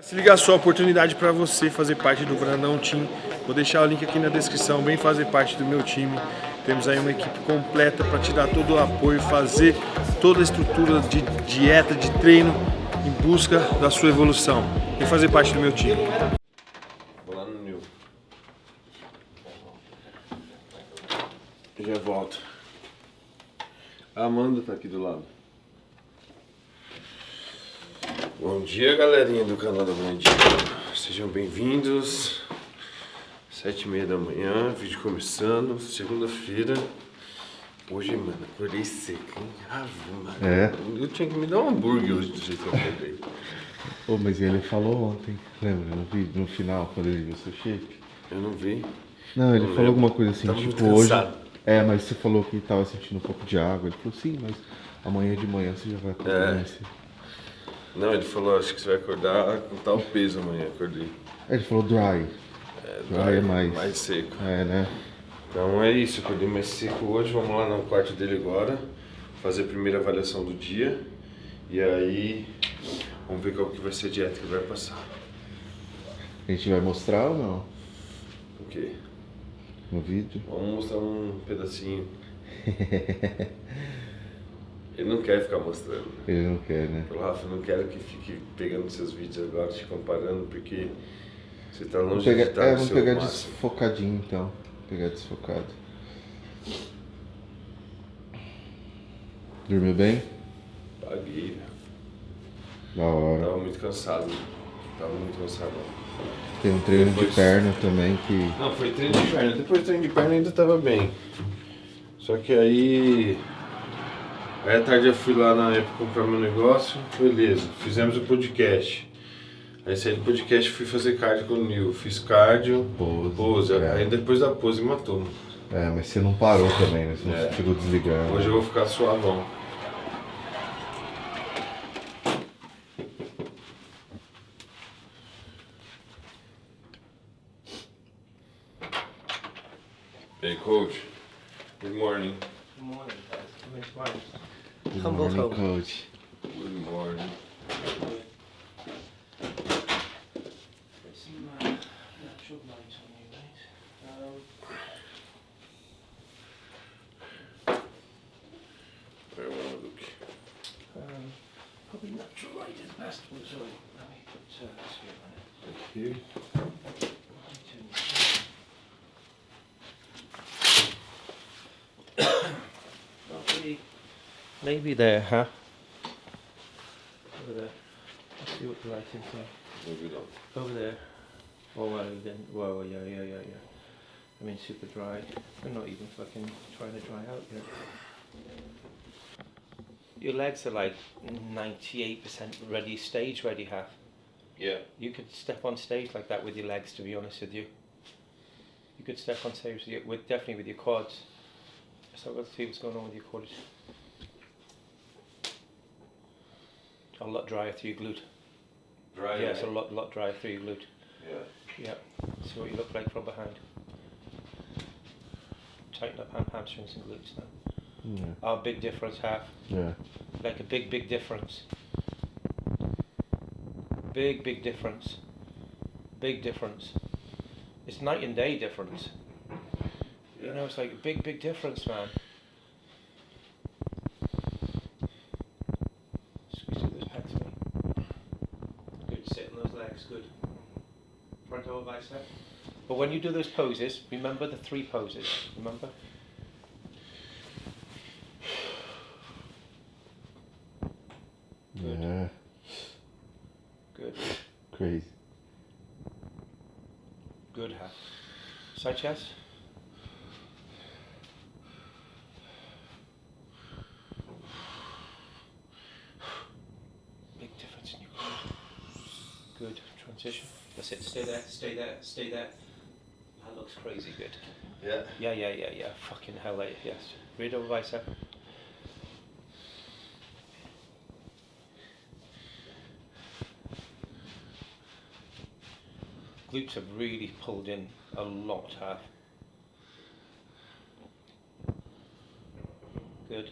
Se ligar só, oportunidade para você fazer parte do Brandão Team. Vou deixar o link aqui na descrição, vem fazer parte do meu time. Temos aí uma equipe completa para te dar todo o apoio, fazer toda a estrutura de dieta, de treino, em busca da sua evolução. Vem fazer parte do meu time. Vou lá no New. Já volto. A Amanda tá aqui do lado. Bom dia, galerinha do canal da Brandinho. Sejam bem-vindos. 7h30 da manhã, vídeo começando, segunda-feira. Hoje, mano, acordei seco, hein? Mano. É? Eu tinha que me dar um hambúrguer hoje do jeito que eu acordei. Oh, mas ele falou ontem, lembra? No vídeo, no final, quando ele viu seu shape. Eu não vi. Não, ele falou alguma coisa assim, tava tipo, muito hoje... cansado. É, mas você falou que tava sentindo um pouco de água. Ele falou, sim, mas amanhã de manhã você já vai acordar. Não, ele falou, acho que você vai acordar com tal peso amanhã, acordei. Ele falou dry. Dry é mais seco. É, né? Então é isso, acordei mais seco hoje. Vamos lá no quarto dele agora, fazer a primeira avaliação do dia. E aí, vamos ver qual que vai ser a dieta que vai passar. A gente vai mostrar ou não? O quê? No vídeo? Vamos mostrar um pedacinho. Ele não quer ficar mostrando. Ele não quer, né? Falou, Rafa, eu não quero que fique pegando seus vídeos agora, te comparando, porque você tá longe de estar no vamos seu pegar máximo. desfocadinho então. Pegar desfocado. Dormiu bem? Paguei. Da hora. Tava muito cansado. Tem um treino de perna também que... Não, foi treino de perna. Depois do treino de perna ainda tava bem. Só que aí à tarde eu fui lá na época comprar meu negócio. Beleza, fizemos o podcast. Aí saí do podcast e fui fazer cardio com o Nil. Fiz cardio, pose. Aí depois da pose matou. É, mas você não parou também, né? Você não chegou a desligar. Hoje eu vou ficar suavão. Hey, coach. Good morning. Good morning, guys. Come in twice. Good Humble morning, home. coach. Good morning. There's some natural light on you, mate. Where want to look? Probably natural light is best. Sorry, let me put this here on it. Like here? Maybe there, huh? Over there. Let's see what the lighting's like. Maybe not. Over there. Oh, well, then. Whoa, yeah. I mean, super dry. We're not even fucking trying to dry out yet. Your legs are like 98% ready, stage ready, half. Yeah. You could step on stage like that with your legs, to be honest with you. You could step on stage with definitely with your quads. So let's see what's going on with your quads. A lot drier through your glute. Dry. Yeah, it's a lot drier through your glute. Yeah. Yeah. See what you look like from behind. Tighten up hamstrings and glutes now. Yeah. Oh, big difference, half. Yeah. Like a big difference. Big difference. Big difference. It's night and day difference. You know, it's like a big difference, man. Squeeze through those pecs, mate. Good, sit on those legs, good. Front over bicep. But when you do those poses, remember the 3 poses, remember? Good. Yeah. Good. Crazy. Good, half. Side chest. Big difference in your glute. Good. Transition. That's it. Stay there. That looks crazy good. Yeah. Yeah. Fucking hell, yes. Read over bicep. Glutes have really pulled in a lot, have. Good.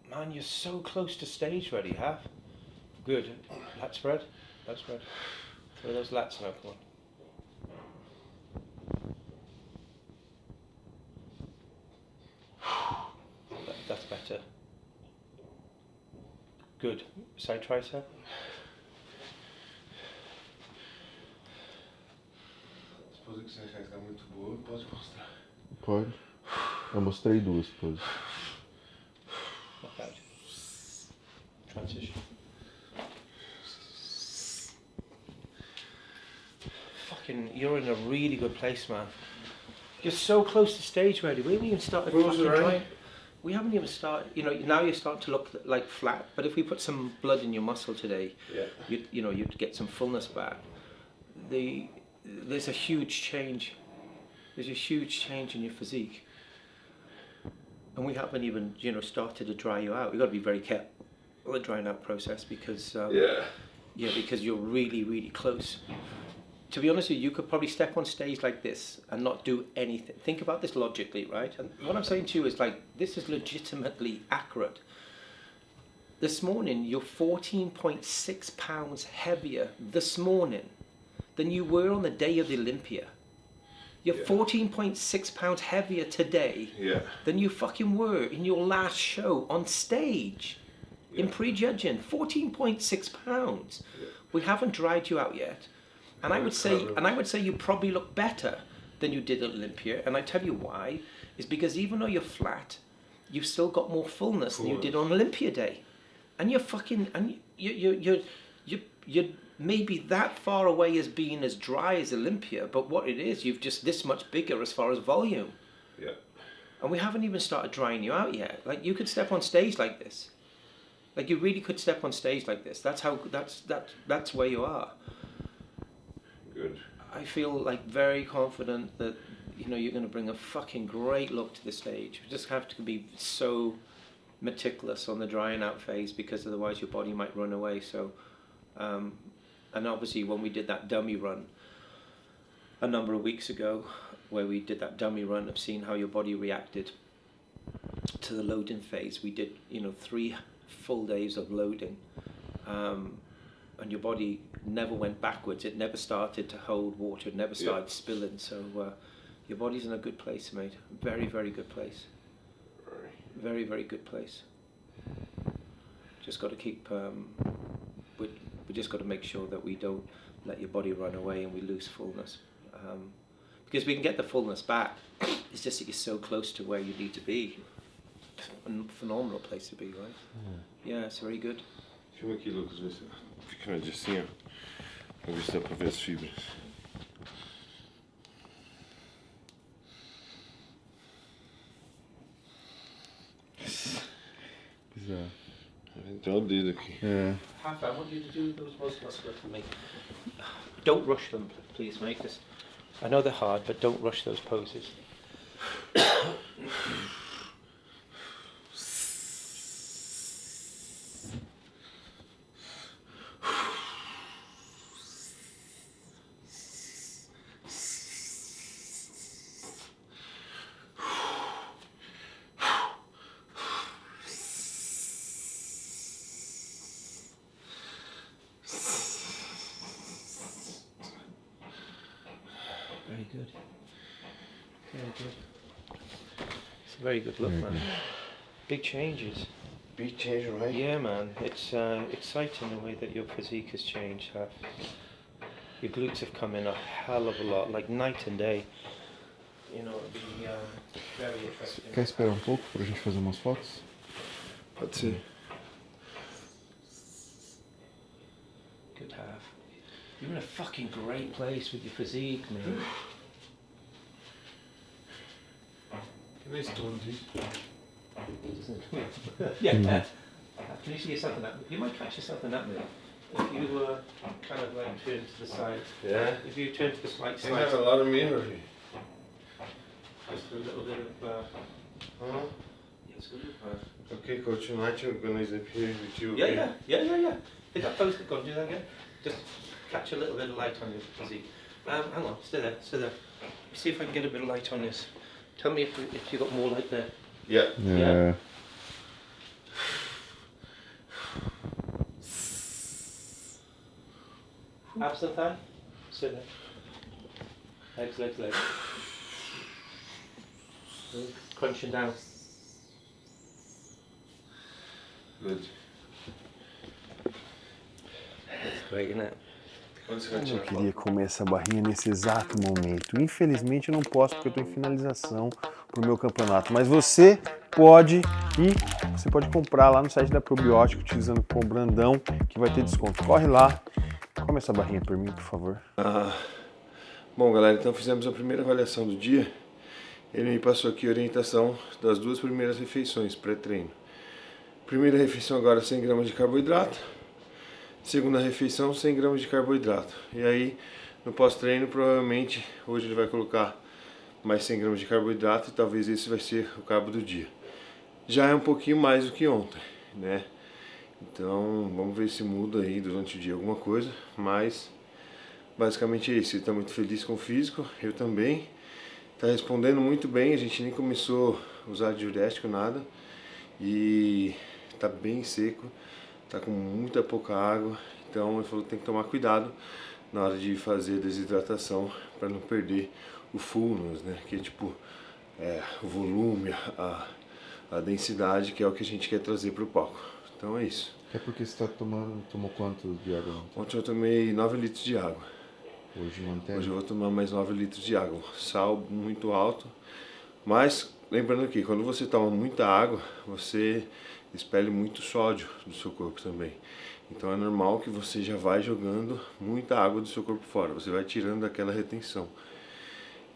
Man, you're so close to stage ready, have. Good. Lat spread. Lat spread. Throw those lats now, come on. That's better. Good. Side tricep. As poses que você achar que está muito boa, pode mostrar. Pode. Eu mostrei duas poses. Knock out. Transition. Fucking, you're in a really good place, man. You're so close to stage ready. We haven't even started fucking trying. We haven't even started. You know, now you're starting to look like flat. But if we put some blood in your muscle today, you'd get some fullness back. There's a huge change. There's a huge change in your physique. And we haven't even, started to dry you out. We've got to be very careful with the drying out process because, because you're really, really close. To be honest with you, you could probably step on stage like this and not do anything. Think about this logically, right? And what I'm saying to you is like, this is legitimately accurate. This morning, you're 14.6 pounds heavier this morning than you were on the day of the Olympia. You're 14.6 pounds heavier today than you fucking were in your last show on stage in prejudging. 14.6 pounds. We haven't dried you out yet. And I would say you probably look better than you did at Olympia. And I tell you why, is because even though you're flat, you've still got more fullness than you did on Olympia Day. And you're fucking, and you're maybe that far away as being as dry as Olympia, but what it is, you've just this much bigger as far as volume. Yeah. And we haven't even started drying you out yet. Like, you could step on stage like this. Like, you really could step on stage like this. That's where you are. Good. I feel like very confident that you're going to bring a fucking great look to the stage. You just have to be so meticulous on the drying out phase because otherwise your body might run away. So, and obviously when we did that dummy run a number of weeks ago, where we did that dummy run of seeing how your body reacted to the loading phase, we did 3 full days of loading, and your body never went backwards. It never started to hold water. It never started spilling. So your body's in a good place, mate. Very, very good place. Very, very good place. Just got to keep. We just got to make sure that we don't let your body run away and we lose fullness. Because we can get the fullness back. It's just that you're so close to where you need to be. A phenomenal place to be, right? Yeah, it's very good. Filma aqui, Lucas, vê se fica mais assim, ó. Pra ver se dá pra ver as fibras. Bizarro. Tem o dedo aqui. Rafa, I want you to do those most muscular for me. Don't rush them, please, mate. I know they're hard, but don't rush those poses. Very good. Very good. It's a very good look, man. Big changes. Big change, right? Yeah, man. It's exciting the way that your physique has changed. Your glutes have come in a hell of a lot, like night and day. It'll be very interesting. Quer esperar um pouco pra gente fazer umas fotos? Pode ser. Good half. You're in a fucking great place with your physique, man. Can I stone these? Yeah. Can you see yourself in that? You might catch yourself in that mirror. If you kind of like turn to the side. Yeah. If you turn to the slight I side. have a lot of mirror here. Just a little bit of. Yeah, it's good. Okay, coach, tonight I'm gonna zip here with you. Yeah. Hit that post. Go on, do that again. Just catch a little bit of light on your physique. Hang on, stay there. See if I can get a bit of light on this. Tell me if you got more light there. Yeah. Absent thigh. Sit there. Legs, legs, legs. Crunching down. Good. That's great, isn't it? Eu queria comer essa barrinha nesse exato momento. Infelizmente eu não posso porque eu estou em finalização pro meu campeonato. Mas você pode comprar lá no site da Probiótico utilizando o cupom Brandão que vai ter desconto. Corre lá, come essa barrinha por mim, por favor. Bom, galera, então fizemos a primeira avaliação do dia. Ele me passou aqui a orientação das 2 primeiras refeições, pré-treino. Primeira refeição agora 100 gramas de carboidrato. Segunda refeição 100 gramas de carboidrato. E aí no pós-treino provavelmente hoje ele vai colocar mais 100 gramas de carboidrato e talvez esse vai ser o carbo do dia. Já é um pouquinho mais do que ontem, né? Então vamos ver se muda aí durante o dia alguma coisa, mas basicamente é isso. Ele está muito feliz com o físico, eu também. Está respondendo muito bem, a gente nem começou a usar diurético, nada. E está bem seco. Tá com muita pouca água, então ele falou que tem que tomar cuidado na hora de fazer desidratação para não perder o fullness, né? Que é tipo o volume, a densidade, que é o que a gente quer trazer para o palco. Então é isso. É porque você tomou quanto de água ontem? Ontem eu tomei 9 litros de água. Hoje mantém? Hoje eu vou tomar mais 9 litros de água. Sal muito alto, mas lembrando que quando você toma muita água, você expele muito sódio do seu corpo também. Então é normal que você já vai jogando muita água do seu corpo fora. Você vai tirando daquela retenção.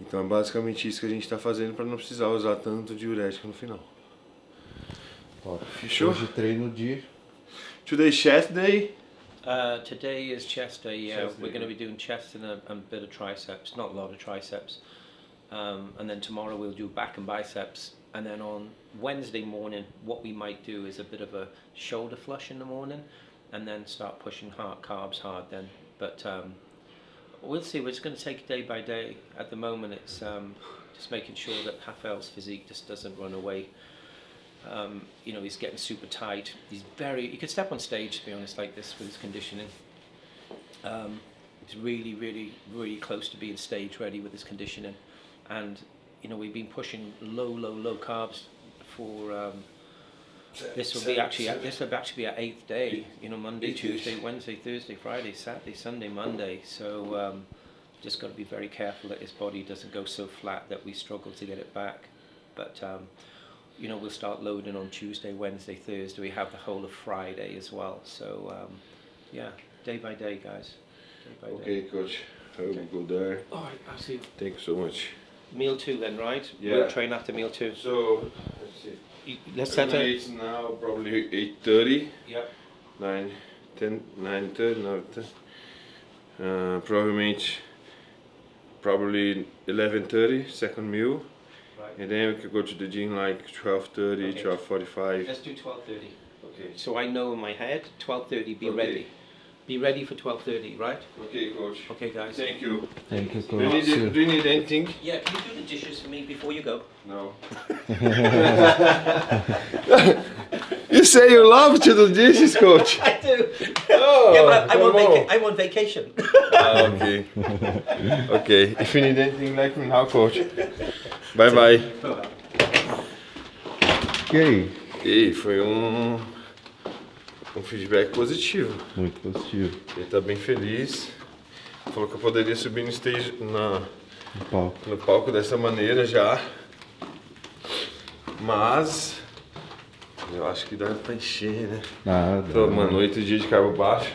Então é basicamente isso que a gente está fazendo para não precisar usar tanto diurético no final. Top. Fechou? Hoje treino de... Today's chest day. Today is chest day, yeah. Chest day, We're going to be doing chest and a bit of triceps, not a lot of triceps. And then tomorrow we'll do back and biceps. And then on Wednesday morning, what we might do is a bit of a shoulder flush in the morning, and then start pushing carbs hard then. But we'll see. We're just going to take it day by day. At the moment, it's just making sure that Rafael's physique just doesn't run away. You know, he's getting super tight. He's he could step on stage, to be honest, like this with his conditioning. He's really, really, really close to being stage ready with his conditioning. And you know, we've been pushing low carbs for this will actually be our 8th day. You know, Monday, Tuesday, Wednesday, Thursday, Friday, Saturday, Sunday, Monday. So just got to be very careful that his body doesn't go so flat that we struggle to get it back. But you know, we'll start loading on Tuesday, Wednesday, Thursday. We have the whole of Friday as well. So yeah, day by day, guys. Day by day. Okay, coach. I will go there. All right, I'll see you. Thank you so much. Meal 2 then, right? Yeah. We'll train after meal 2. So let's see. Let's set it. It's now probably 8:30. Yep. 9:30. No, probably 11:30. Second meal. Right. And then we could go to the gym like 12:30, Okay. 12:45. Let's do 12:30. Okay. So I know in my head, 12:30, be Okay. ready. Be ready for 12:30, right? Okay, coach. Okay, guys. Thank you. Thank you, Do you need anything? Yeah, can you do the dishes for me before you go? No. You say you love to do dishes, coach. I do. Oh, Yeah, but come on. I'm on vacation. Okay. Okay. If you need anything, let me know, coach. Bye bye. E aí? E foi um feedback positivo. Muito positivo. Ele tá bem feliz. Falou que eu poderia subir no stage no palco dessa maneira já. Mas eu acho que dá pra encher, né? Nada. Mano, 8 dias de carbo baixo.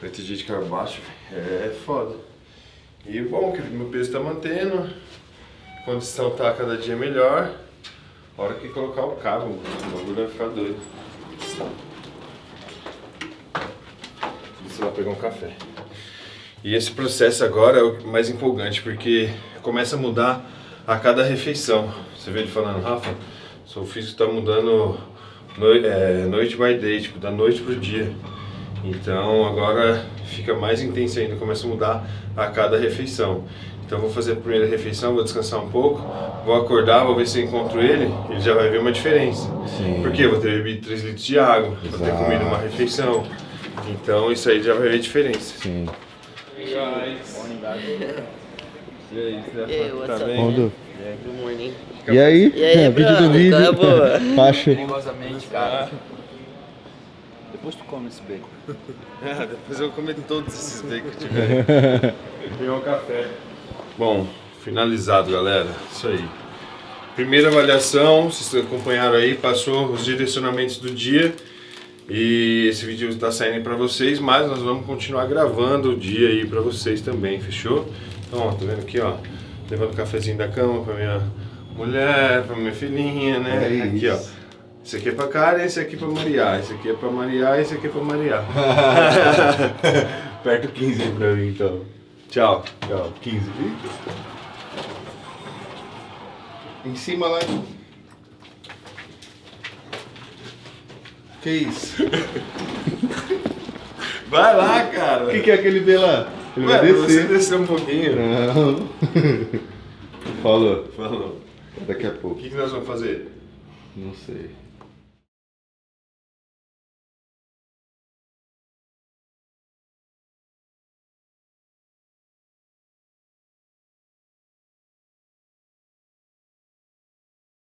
8 dias de carbo baixo é foda. E bom, que meu peso tá mantendo. A condição tá cada dia melhor. A hora que colocar o cabo, o bagulho vai ficar doido. Você vai pegar um café. E esse processo agora é o mais empolgante, porque começa a mudar a cada refeição. Você vê ele falando, Rafa, seu físico está mudando noite by day, tipo, da noite pro dia. Então agora fica mais intenso ainda, começa a mudar a cada refeição. Então eu vou fazer a primeira refeição, vou descansar um pouco, vou acordar, vou ver se eu encontro ele já vai ver uma diferença. Sim. Porque eu vou ter bebido 3 litros de água, Exato. vou ter comido uma refeição. Então isso aí já vai ver a diferença. Sim. Hey, what's up, Rondo. man? Good morning. E aí? E aí, Vídeo do brother, vídeo. qual é a boa? Faixa. Perigosamente, cara. Depois tu come esse bacon. Depois eu vou comer todos esses bacon que tiver. Pegar um café. Bom, finalizado, galera. Isso aí. Primeira avaliação, vocês acompanharam aí, passou os direcionamentos do dia. E esse vídeo está saindo para vocês, mas nós vamos continuar gravando o dia aí para vocês também, fechou? Então, ó, tá vendo aqui, ó, levando o cafezinho da cama para minha mulher, para minha filhinha, né? É aqui, ó. isso. Esse aqui é para Karen, esse aqui é para Mariar, esse aqui é para Mariar, esse aqui é para Mariar. Aperta o 15 aí pra mim, então. Tchau. Tchau. 15, viu? Em cima lá. Que isso? Vai lá, cara. O que é aquele B lá? Ele Ué, vai pra você descer. descer um pouquinho. Não. Falou. Falou. Daqui a O pouco. que nós vamos fazer? Não sei.